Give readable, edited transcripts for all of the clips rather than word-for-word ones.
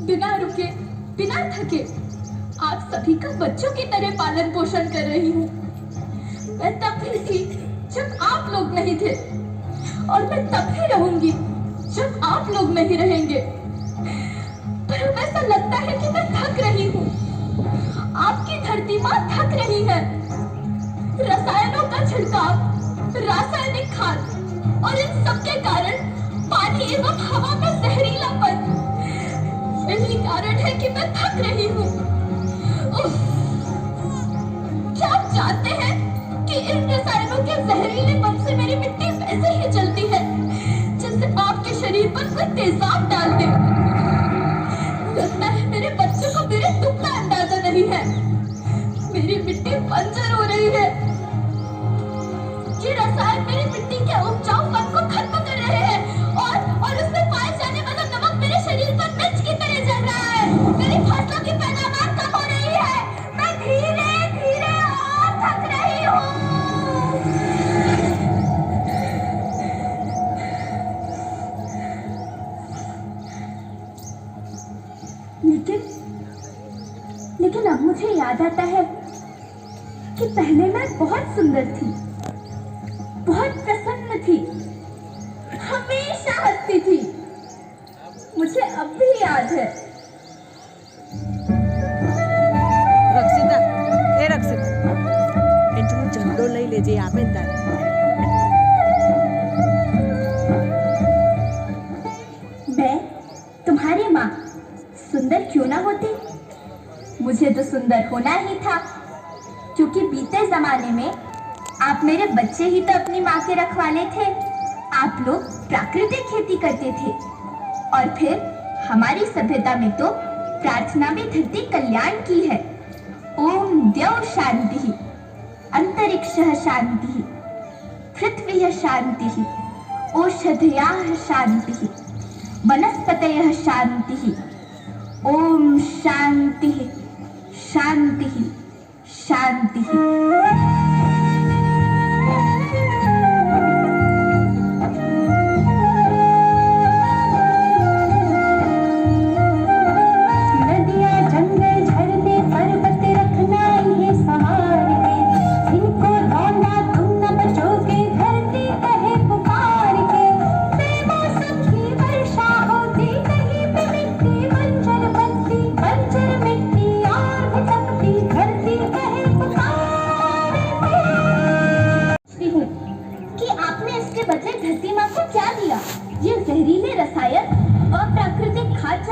बिना रुके, बिना थके आप सभी का बच्चों की तरह पालन पोषण कर रही हूँ। मैं तब भी थी जब आप लोग नहीं थे, और मैं तब भी रहूंगी जब आप लोग नहीं रहेंगे। पर अब ऐसा लगता है कि मैं थक रही हूँ। आपकी धरती माँ थक रही है। रसायनों का छिड़काव, रासायनिक खाद और इन सब के कारण पानी एवं हवा का जहरीलापन, यही कारण है कि मैं थक रही हूँ। क्या आप जानते हैं कि इन रसायनों के जहरीलेपन से मेरी मिट्टी वैसे ही जलती है जैसे आपके शरीर पर कोई तेजाब डाल दे। लगता है मेरे बच्चों को मेरे दुख का अंदाजा नहीं है। मेरी मिट्टी बंजर हो रही है। ये रसायन मेरी मिट्टी के उपजाऊपन को खत्म कर रहे हैं और उसमें पाए जाने वाला नमक मेरे शरीर पर मिर्च की तरह जल रहा है। मेरी फसलों की पैदावार कम हो रही है। मैं धीरे धीरे और थक रही हूँ। लेकिन अब मुझे याद आता है कि पहले मैं बहुत सुंदर थी, बहुत प्रसन्न थी, हमेशा हंसती थी। मुझे अब भी याद है। रक्षिता, हे रक्षिता, एंटू झंडो लई लेजे आपे तार। मैं तुम्हारी माँ सुंदर क्यों ना होती? मुझे तो सुंदर होना ही था, क्योंकि बीते जमाने में आप मेरे बच्चे ही तो अपनी माँ के रखवाले थे। आप लोग प्राकृतिक खेती करते थे, और फिर हमारी सभ्यता में तो प्रार्थना में धरती कल्याण की है। ओम द्यौ शांति, अंतरिक्षः शांति, पृथ्वी शांति, औषधयः शांति, वनस्पतयः शांति। ओम शांति शांति शांति।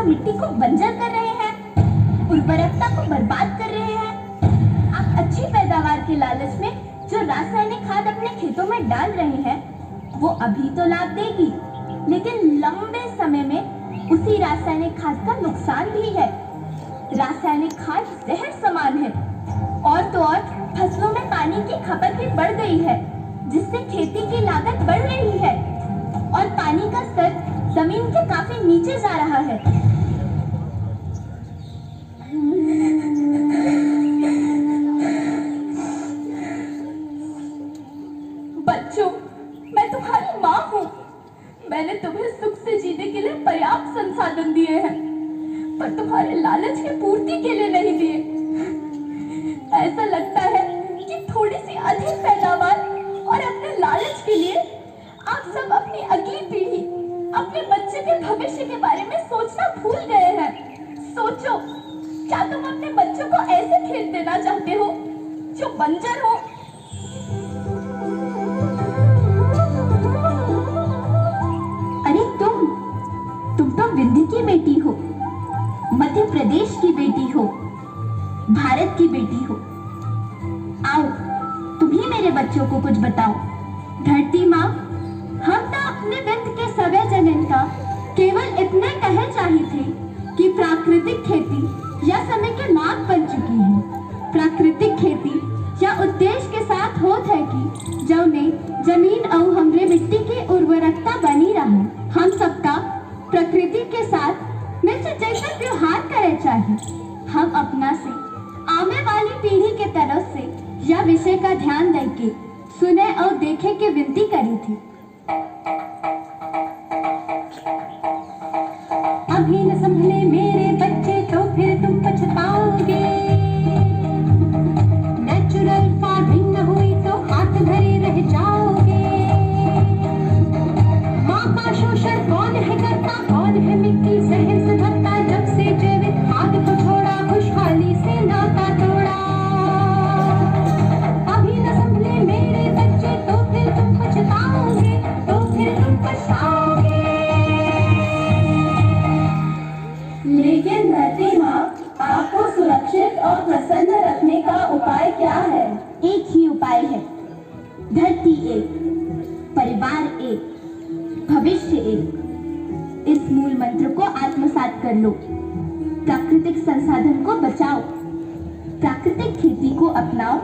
मिट्टी को बंजर कर रहे हैं, उर्वरकता को बर्बाद कर रहे हैं। आप अच्छी पैदावार के लालच में जो रासायनिक खाद अपने खेतों में डाल रहे हैं, वो अभी तो लाभ देगी, लेकिन लंबे समय में उसी रासायनिक खाद का नुकसान भी है। रासायनिक खाद जहर समान है, और तो और फसलों में पानी की खपत भी बढ़ गई है, जिससे खेती की लागत बढ़ रही है और पानी का स्तर जमीन के काफी नीचे जा रहा है। बच्चों, मैं तुम्हारी माँ हूँ। मैंने तुम्हें सुख से जीने के लिए पर्याप्त संसाधन दिए हैं, पर तुम्हारे लालच की पूर्ति के लिए नहीं दिए। ऐसा लगता है कि थोड़ी सी अधिक पैदावार और अपने लालच के लिए आप सब अपनी अगली पीढ़ी, अपने बच्चे के भविष्य के बारे में सोचना भूल गए हैं। सोचो, क्या तुम अपने बच्चों को ऐसे खेत देना चाहते हो जो बंजर हो? अरे तुम तो विंध्य की बेटी हो, मध्य प्रदेश की बेटी हो, भारत की बेटी हो। आओ, तुम ही मेरे बच्चों को कुछ बताओ। धरती माँ, हम तो अपने विंध्य के सवै जनन का केवल इतने कहे चाही थे कि प्राकृतिक खेती या समय के मांग बन चुकी है। प्राकृतिक खेती या उद्देश्य के साथ होत है कि जौने जमीन और हमरे मिट्टी की उर्वरकता बनी रहे। हम सबका प्रकृति के साथ मिलकर जैसा व्यवहार करे चाहिए। हम अपना से आने वाली पीढ़ी के तरफ से यह विषय का ध्यान देके सुने और देखे की विनती करी थी। अभी न संभले मेरे बच्चे तो फिर तुम पछताओगे। नेचुरल फार्मिंग न हुई तो हाथ धरे रह जाओगे। माँ का शोषण कौन है करता, कौन है मिट्टी जहर से भरता, जब से जैविक खाद को छोड़ा खुशहाली से नाता तोड़ा। अभी न संभले मेरे बच्चे तो फिर तुम पछताओगे, तो फिर तुम पछताओगे। लेकिन धरती माँ, आपको सुरक्षित और प्रसन्न रखने का उपाय क्या है? एक ही उपाय है, धरती एक, परिवार एक, भविष्य एक। इस मूल मंत्र को आत्मसात कर लो। प्राकृतिक संसाधन को बचाओ, प्राकृतिक खेती को अपनाओ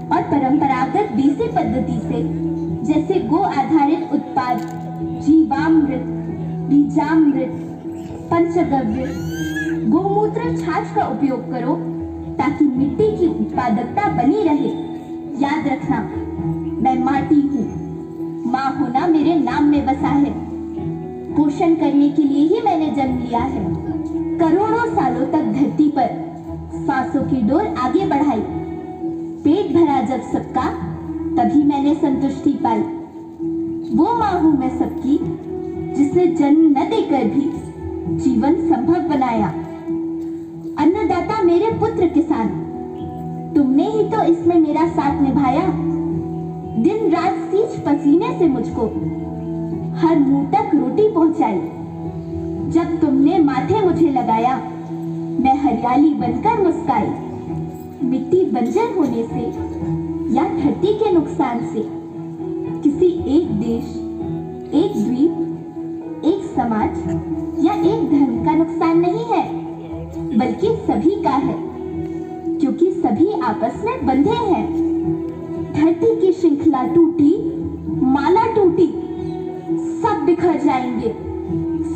और परंपरागत देसी पद्धति से, जैसे गो आधारित उत्पाद, जीवामृत, बीजामृत, पंचगव्य, गोमूत्र, छाछ का उपयोग करो ताकि मिट्टी की उत्पादकता बनी रहे। याद रखना, मैं माटी हूँ, माँ होना मेरे नाम में बसा है। पोषण करने के लिए ही मैंने जन्म लिया है। करोड़ों सालों तक धरती पर सांसों की डोर आगे बढ़ाई। पेट भरा जब सबका, तभी मैंने संतुष्टि पाई। वो माँ हूँ मैं सबकी, जिसने जन्म न देकर भी जीवन संभव बनाया। अन्नदाता मेरे पुत्र किसान, तुमने ही तो इसमें मेरा साथ निभाया। दिन रात सींच पसीने से मुझको हर मुंह तक रोटी पहुंचाई। जब तुमने माथे मुझे लगाया, मैं हरियाली बनकर मुस्काई। मिट्टी बंजर होने से या धरती के नुकसान से किसी एक देश, एक द्वीप, एक समाज या एक धर्म का नुकसान नहीं है, बल्कि सभी का है, क्योंकि सभी आपस में बंधे हैं। धरती की श्रृंखला टूटी, माला टूटी, सब बिखर जाएंगे,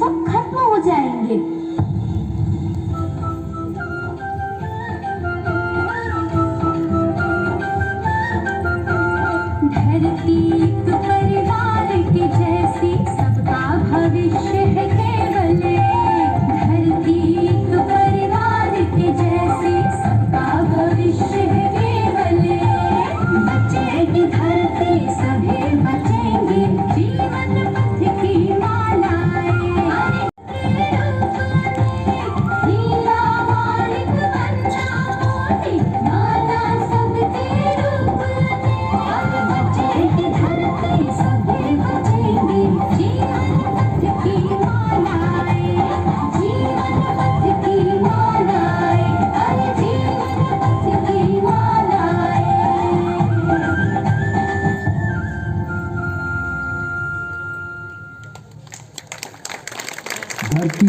सब खत्म हो जाएंगे। धरती एक परिवार के जैसी, सबका भविष्य है केवल। धरती एक परिवार के जैसी, सबका भविष्य है केवल। बचेगी धरती, सभी बचेंगे, जीवन पथ की मालाएं। हीरा माणिक बंजा मोती, नाना सबके रूप में। बचेगी धरती, सभी बचेंगे, जीवन पथ की मालाएं। जीवन पथ की मालाएं, अरे जीवन पथ की मालाएं। धरती